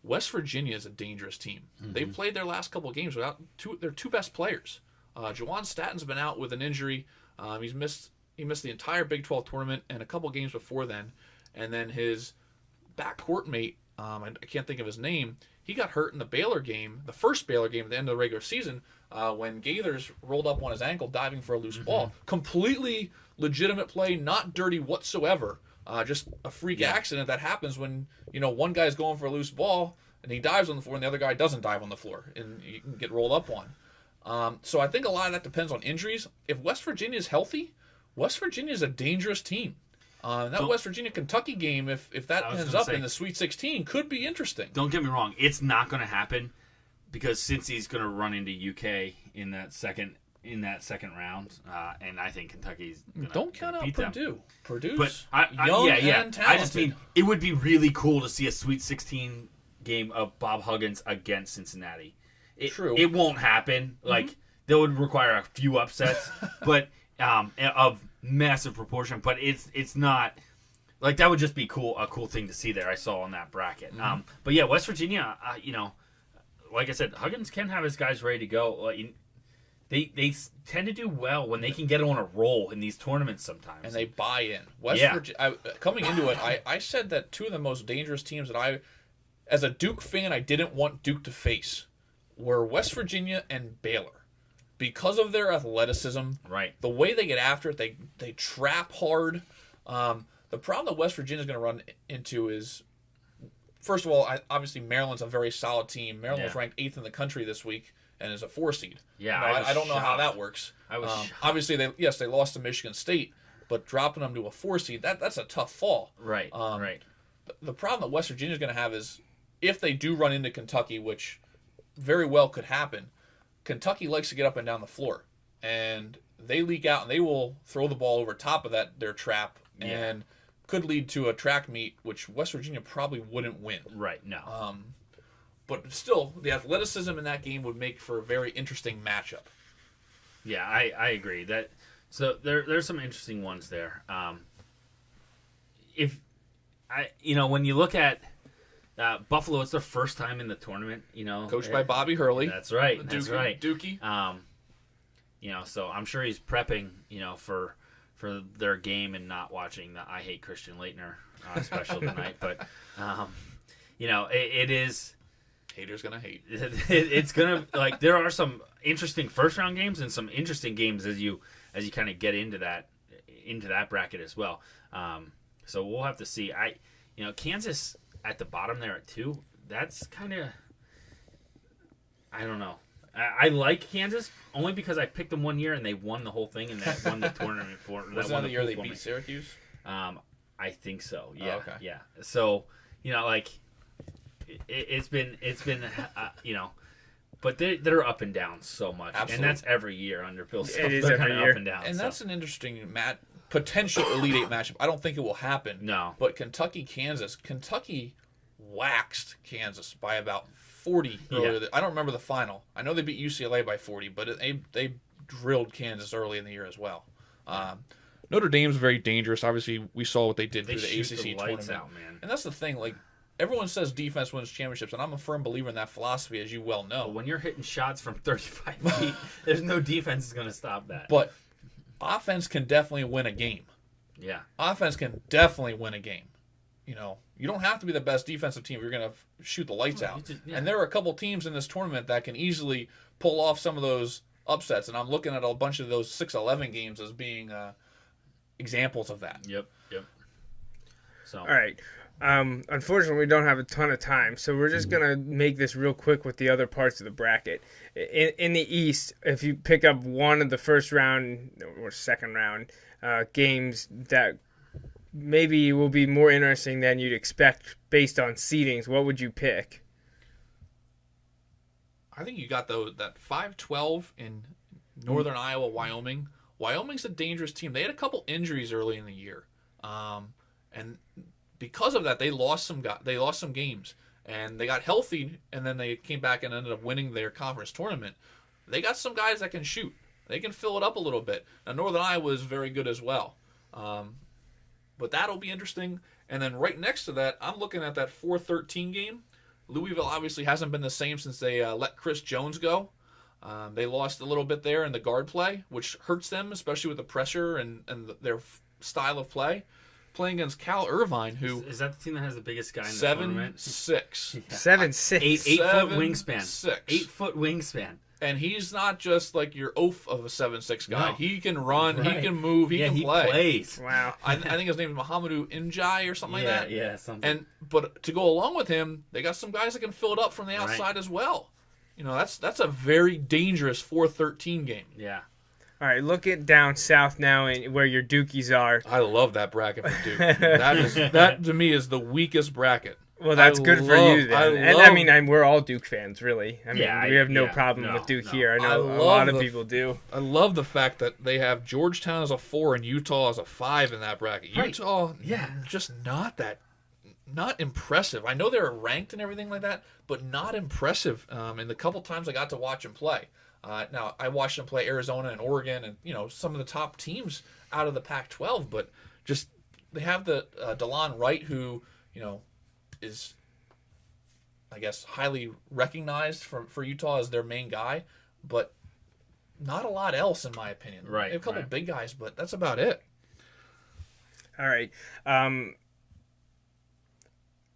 West Virginia is a dangerous team. Mm-hmm. They've played their last couple of games without their 2 best players. Jawan Statton's been out with an injury. He missed the entire Big 12 tournament and a couple games before then. And then his backcourt mate, I can't think of his name, he got hurt in the Baylor game, the first Baylor game at the end of the regular season, when Gaithers rolled up on his ankle diving for a loose ball. Completely legitimate play, not dirty whatsoever. Just a freak accident that happens when one guy's going for a loose ball and he dives on the floor and the other guy doesn't dive on the floor and you can get rolled up on. So I think a lot of that depends on injuries. If West Virginia is healthy, West Virginia is a dangerous team. West Virginia Kentucky game, if that ends up in the Sweet 16, could be interesting. Don't get me wrong; it's not going to happen because Cincy's going to run into UK in that second round, and I think Kentucky's going to Don't count out beat Purdue. them. Purdue's But young and talented. I just mean it would be really cool to see a Sweet 16 game of Bob Huggins against Cincinnati. True. It won't happen. Like that would require a few upsets, but of massive proportion. But it's not like that would just be a cool thing to see there. I saw on that bracket. But yeah, West Virginia. Like I said, Huggins can have his guys ready to go. they tend to do well when they can get on a roll in these tournaments sometimes. And they buy in. Virginia, coming into it, I said that two of the most dangerous teams that as a Duke fan, I didn't want Duke to face were West Virginia and Baylor. Because of their athleticism, right? The way they get after it, they trap hard. The problem that West Virginia is going to run into is, first of all, obviously Maryland's a very solid team. Maryland was ranked 8th in the country this week and is a 4 seed. Yeah, I don't know how that works. I was obviously they lost to Michigan State, but dropping them to a 4 seed that's a tough fall. Right. Right. The problem that West Virginia is going to have is if they do run into Kentucky, which very well could happen. Kentucky likes to get up and down the floor, and they leak out and they will throw the ball over top of their trap and could lead to a track meet, which West Virginia probably wouldn't win. Right. No. But still, the athleticism in that game would make for a very interesting matchup. Yeah, I agree. So there's some interesting ones there. When you look at Buffalo, it's their first time in the tournament. Coached by Bobby Hurley. That's right. That's right. Dookie. So I'm sure he's prepping, for their game and not watching the I Hate Christian Laettner special tonight. But it is. Haters gonna hate. It's gonna there are some interesting first round games and some interesting games as you kind of get into that bracket as well. So we'll have to see. Kansas at the bottom there at 2. That's kind of, I don't know. I like Kansas only because I picked them one year and they won the whole thing and that won the tournament for. Was that the year they beat Syracuse? I think so. Yeah. Oh, okay. Yeah. So it's been but they're up and down so much. Absolutely. And that's every year under Bill Self. It is they're every kind of year. up and down. And that's an interesting potential Elite Eight matchup. I don't think it will happen. No. But Kentucky waxed Kansas by about 40 earlier. I don't remember the final. I know they beat UCLA by 40, but they drilled Kansas early in the year as well. Notre Dame's very dangerous. Obviously, we saw what they did through the ACC tournament. Out, man. And that's the thing. Everyone says defense wins championships, and I'm a firm believer in that philosophy, as you well know. But when you're hitting shots from 35 feet, there's no defense that's going to stop that. But offense can definitely win a game. Yeah. Offense can definitely win a game. You don't have to be the best defensive team if you're going to shoot the lights out. And there are a couple teams in this tournament that can easily pull off some of those upsets, and I'm looking at a bunch of those 6-11 games as being examples of that. Yep. So. All right. Unfortunately, we don't have a ton of time, so we're just going to make this real quick with the other parts of the bracket. In the East, if you pick up one of the first round or second round games that maybe will be more interesting than you'd expect based on seedings, what would you pick? I think you got that 5-12 in Northern Iowa, Wyoming. Wyoming's a dangerous team. They had a couple injuries early in the year, and because of that, they lost some games, and they got healthy, and then they came back and ended up winning their conference tournament. They got some guys that can shoot. They can fill it up a little bit. Now, Northern Iowa is very good as well. But that'll be interesting. And then right next to that, I'm looking at that 4-13 game. Louisville obviously hasn't been the same since they let Chris Jones go. They lost a little bit there in the guard play, which hurts them, especially with the pressure and their style of play. Playing against Cal Irvine, who is that the team that has the biggest guy in the 7'6", 7'6", 8 foot wingspan, 6. 8 foot wingspan, and he's not just like your oaf of a 7'6" guy. No. He can run, right. He can move, he can play. Plays. Wow. I think his name is Mohamedou Njai or something like that. Yeah, something. But to go along with him, they got some guys that can fill it up from the outside as well. That's a very dangerous 4-13 game. Yeah. All right, look at down south now and where your Dukies are. I love that bracket for Duke. that to me is the weakest bracket. Well, that's good for you then. We're all Duke fans, really. We have no problem with Duke here. I know a lot of people do. I love the fact that they have Georgetown as a 4 and Utah as a 5 in that bracket. Right. Utah, just not impressive. I know they're ranked and everything like that, but not impressive. And the couple times I got to watch them play. Now, I watched them play Arizona and Oregon and, some of the top teams out of the Pac-12, but just they have the DeLon Wright who, is, I guess, highly recognized for Utah as their main guy, but not a lot else, in my opinion. Right. They have a couple big guys, but that's about it. All right.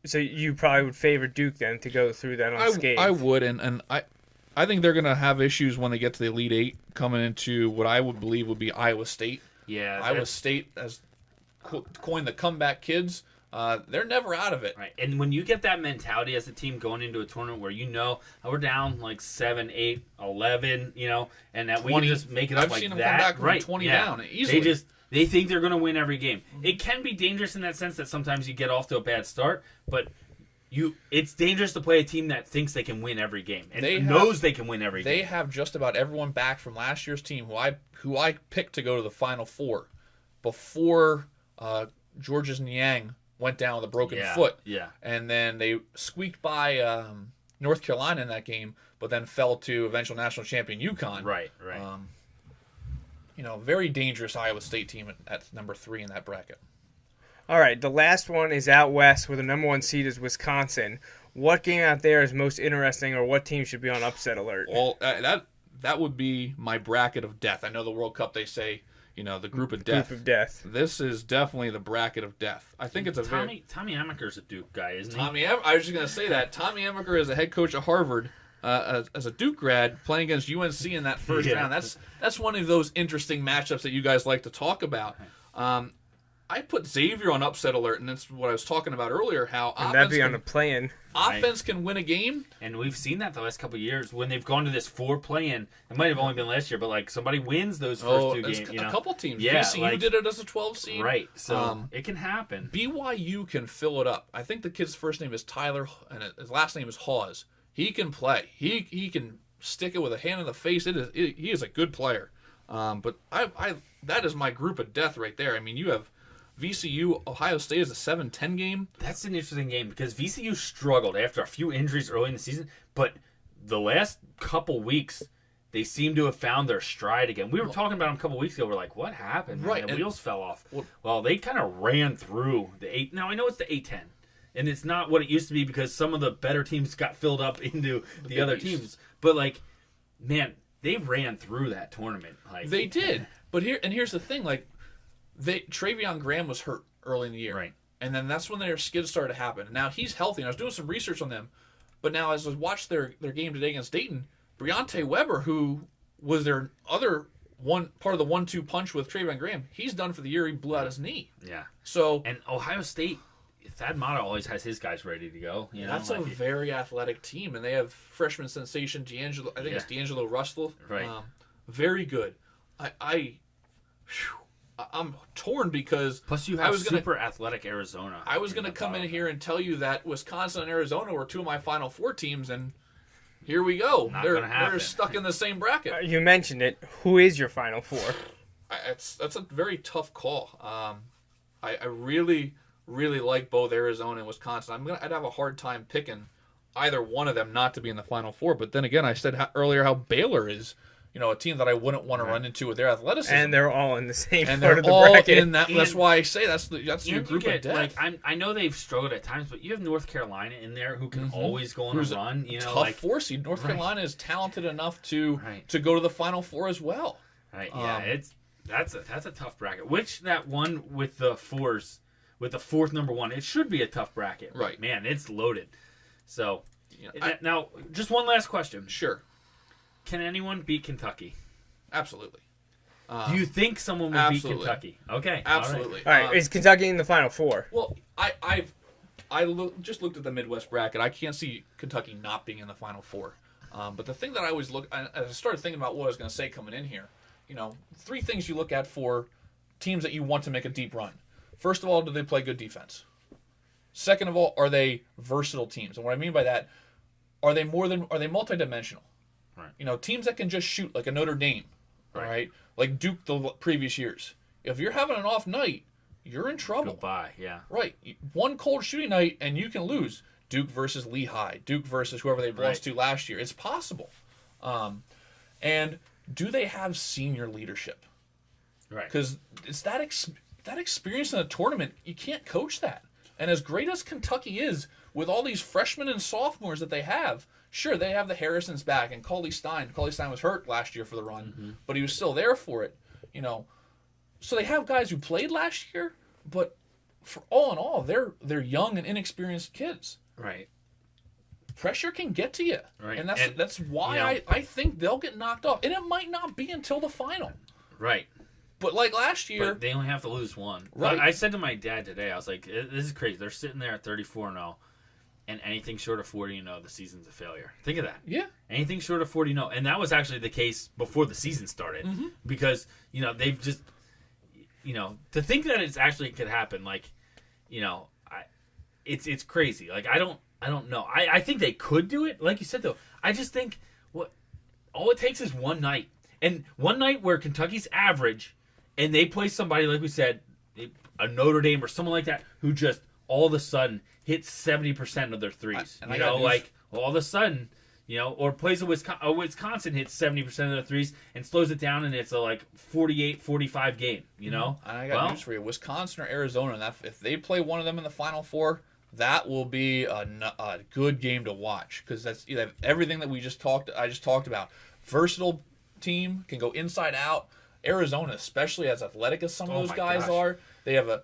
So you probably would favor Duke then to go through that unscathed. I would, and I think they're going to have issues when they get to the Elite Eight coming into what I would believe would be Iowa State. Yeah. Iowa State has coined the comeback kids. They're never out of it. Right. And when you get that mentality as a team going into a tournament where we're down like 7, 8, 11, and that 20, we can just make it up I've like seen them that. come back from right. 20 yeah. down easily. They think they're going to win every game. It can be dangerous in that sense that sometimes you get off to a bad start, but it's dangerous to play a team that thinks they can win every game and knows they can win every game. They have just about everyone back from last year's team who I picked to go to the Final Four before George's Niang went down with a broken foot. Yeah. And then they squeaked by North Carolina in that game, but then fell to eventual national champion UConn. Right. Very dangerous Iowa State team at number 3 in that bracket. All right, the last one is out west, where the number 1 seed is Wisconsin. What game out there is most interesting, or what team should be on upset alert? Well, that would be my bracket of death. I know the World Cup, they say, the group of death. Group of death. This is definitely the bracket of death. I think it's Tommy Amaker's a Duke guy, isn't he? I was just going to say that. Tommy Amaker is a head coach at Harvard. As a Duke grad, playing against UNC in that first round. That's one of those interesting matchups that you guys like to talk about. I put Xavier on upset alert, and that's what I was talking about earlier, how that'd be on a play-in. Offense can win a game. And we've seen that the last couple of years when they've gone to this 4 play-in. It might have only been last year, but like somebody wins those first 2 games. A couple teams. Yeah, VCU did it as a 12 seed. Right, so it can happen. BYU can fill it up. I think the kid's first name is Tyler, and his last name is Hawes. He can play. He can stick it with a hand in the face. He is a good player. But that is my group of death right there. I mean, you have VCU, Ohio State is a 7-10 game. That's an interesting game because VCU struggled after a few injuries early in the season, but the last couple weeks they seem to have found their stride again. We were talking about them a couple weeks ago. We're like, what happened? Right, the wheels fell off. Well, they kind of ran through the 8. Now I know it's the 8-10. And it's not what it used to be because some of the better teams got filled up into the other teams. But, man, they ran through that tournament. They did. But here's the thing. Travion Graham was hurt early in the year. Right. And then that's when their skids started to happen. And now he's healthy. And I was doing some research on them. But now as I watched their game today against Dayton, Briante Weber, who was their other part of the 1-2 punch with Travion Graham, he's done for the year. He blew out his knee. Yeah. And Ohio State, Thad Matta always has his guys ready to go. That's a very athletic team, and they have freshman sensation D'Angelo. I think it's D'Angelo Russell. Right. Very good. I'm torn because plus you have super athletic Arizona. I was going to come in here and tell you that Wisconsin and Arizona were 2 of my Final Four teams, and here we go. They're stuck in the same bracket. You mentioned it. Who is your Final Four? That's a very tough call. I really like both Arizona and Wisconsin. I'd have a hard time picking either one of them not to be in the Final Four. But then again, I said earlier how Baylor is, a team that I wouldn't want to run into with their athleticism. And they're all in the same and part of the all bracket. In that. That's why I say that's your group of death. I know they've struggled at times, but you have North Carolina in there who can always go on a run. Tough 4 seed. North Carolina is talented enough to go to the Final Four as well. Right. Yeah. That's a tough bracket. Which that one with the 4s. With the 4th number 1, it should be a tough bracket. Right. Man, it's loaded. So, now, just one last question. Sure. Can anyone beat Kentucky? Absolutely. Do you think someone will beat Kentucky? Okay. Absolutely. All right. Is Kentucky in the Final Four? Well, just looked at the Midwest bracket. I can't see Kentucky not being in the Final Four. But the thing that I always as I started thinking about what I was going to say coming in here, 3 things you look at for teams that you want to make a deep run. First of all, do they play good defense? Second of all, are they versatile teams? And what I mean by that, are they multidimensional? Right. Teams that can just shoot like a Notre Dame, right? Like Duke the previous years. If you're having an off night, you're in trouble. Goodbye, yeah. Right. One cold shooting night and you can lose. Duke versus Lehigh, Duke versus whoever they lost to last year. It's possible. And do they have senior leadership? Right. Because it's that experience in a tournament, you can't coach that. And as great as Kentucky is, with all these freshmen and sophomores that they have, Sure, they have the Harrisons back and Cauley Stein. Cauley Stein was hurt last year for the run, but he was still there for it. So they have guys who played last year, but for all in all, they're young and inexperienced kids. Right. Pressure can get to you, Right. And that's why I think they'll get knocked off, and it might not be until the final. Right. But like last year, but they only have to lose one. Right. But I said to my dad today, I was like, "This is crazy. They're sitting there at 34-0, and anything short of 40-0, the season's a failure." Think of that. Yeah. Anything short of 40-0, and that was actually the case before the season started, because they've just, to think that it's actually could happen, like, it's crazy. Like I don't know. I think they could do it, like you said though. I just think all it takes is one night, and one night where Kentucky's average. And they play somebody, like we said, a Notre Dame or someone like that, who just all of a sudden hits 70% of their threes. All of a sudden, or plays a Wisconsin hits 70% of their threes and slows it down, and it's a 48-45 game. And I got news for you: Wisconsin or Arizona. If they play one of them in the Final Four, that will be a good game to watch, because that's everything that I just talked about. Versatile team, can go inside out. Arizona, especially as athletic as some of those guys are, they have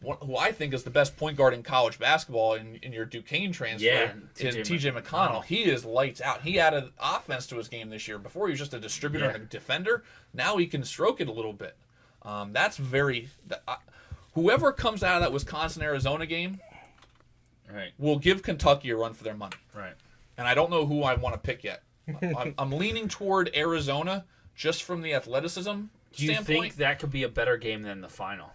who I think is the best point guard in college basketball in your Duquesne transfer, T.J. McConnell. He is lights out. He added offense to his game this year. Before he was just a distributor and a defender. Now he can stroke it a little bit. That's whoever comes out of that Wisconsin-Arizona game will give Kentucky a run for their money. Right. And I don't know who I want to pick yet. I'm leaning toward Arizona, just from the athleticism standpoint. Do you think that could be a better game than the final?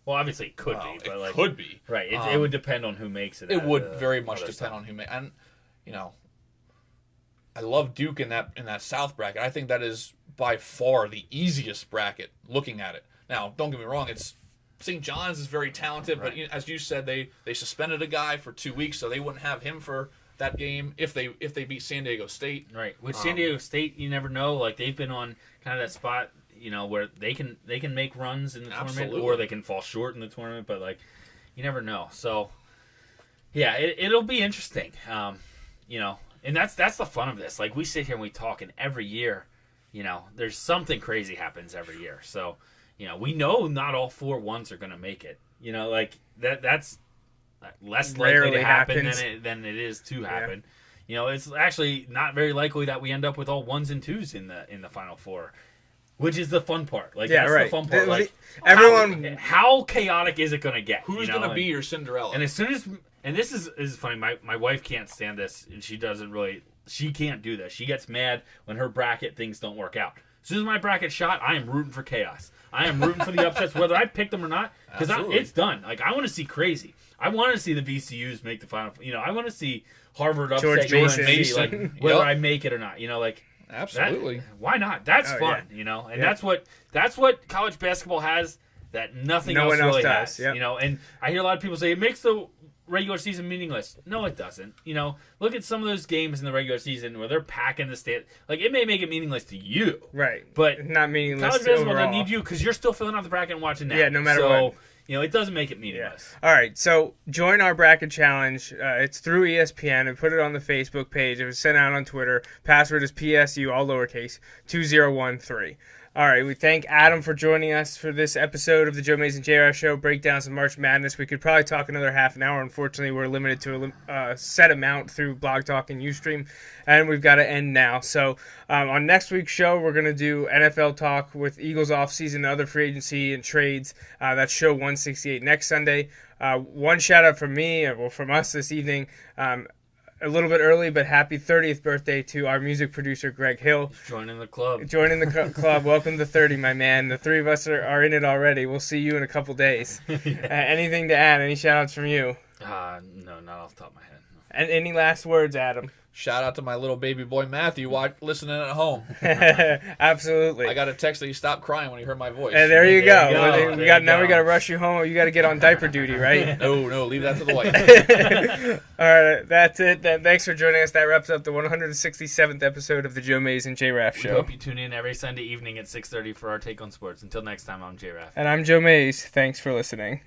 Well, obviously it could be. But it could be. Right. It would depend on who makes it. It would very much depend on who makes it. And, I love Duke in that South bracket. I think that is by far the easiest bracket looking at it. Now, don't get me wrong. St. John's is very talented, but as you said, they suspended a guy for 2 weeks, so they wouldn't have him for that game if they beat San Diego State. Right. With San Diego State, you never know. Like, they've been on kind of that spot, where they can make runs in the tournament, or they can fall short in the tournament, but you never know. So yeah, it'll be interesting. And that's the fun of this. Like, we sit here and we talk, and every year, there's something crazy happens every year. So, we know not all 4 ones are going to make it. That's less likely to happen than it is to happen. Yeah. It's actually not very likely that we end up with all 1s and 2s in the Final Four, which is the fun part. The fun part. How chaotic is it going to get? Who's going to be your Cinderella? And as soon as, and this is funny. My wife can't stand this, and she can't do this. She gets mad when her bracket things don't work out. As soon as my bracket shot, I am rooting for chaos. I am rooting for the upsets, whether I picked them or not, because it's done. I want to see crazy. I want to see the VCUs make the final. I want to see Harvard upset George Mason, whether I make it or not. Absolutely. Why not? That's fun. Yeah. And that's what college basketball has that nothing else really has. Yep. And I hear a lot of people say it makes the regular season meaningless. No, it doesn't. Look at some of those games in the regular season where they're packing the stand. It may make it meaningless to you, right? But not meaningless. College basketball overall. doesn't need you, because you're still filling out the bracket and watching that. Yeah, no matter what. It doesn't make it meaningless. Yeah. All right, so join our bracket challenge. It's through ESPN. We put it on the Facebook page. It was sent out on Twitter. Password is PSU, all lowercase, 2013. All right, we thank Adam for joining us for this episode of the Joe Mays and J-Raff Show, breakdowns of March Madness. We could probably talk another half an hour. Unfortunately, we're limited to a set amount through Blog Talk and Ustream, and we've got to end now. So on next week's show, we're going to do NFL talk with Eagles offseason, other free agency, and trades. That's show 168 next Sunday. One shout-out from me, or from us this evening, a little bit early, but happy 30th birthday to our music producer, Greg Hill. Joining the club. Club. Welcome to 30, my man. The 3 of us are in it already. We'll see you in a couple days. Anything to add? Any shout-outs from you? No, not off the top of my head. No. And any last words, Adam? Shout out to my little baby boy Matthew listening at home. Absolutely. I got a text that he stopped crying when he heard my voice. And there you go. We got to rush you home. You got to get on diaper duty, right? No, leave that to the wife. All right, that's it. Then thanks for joining us. That wraps up the 167th episode of the Joe Mays and J-Raff Show. We hope you tune in every Sunday evening at 6:30 for our take on sports. Until next time, I'm J-Raff. And I'm Joe Mays. Thanks for listening.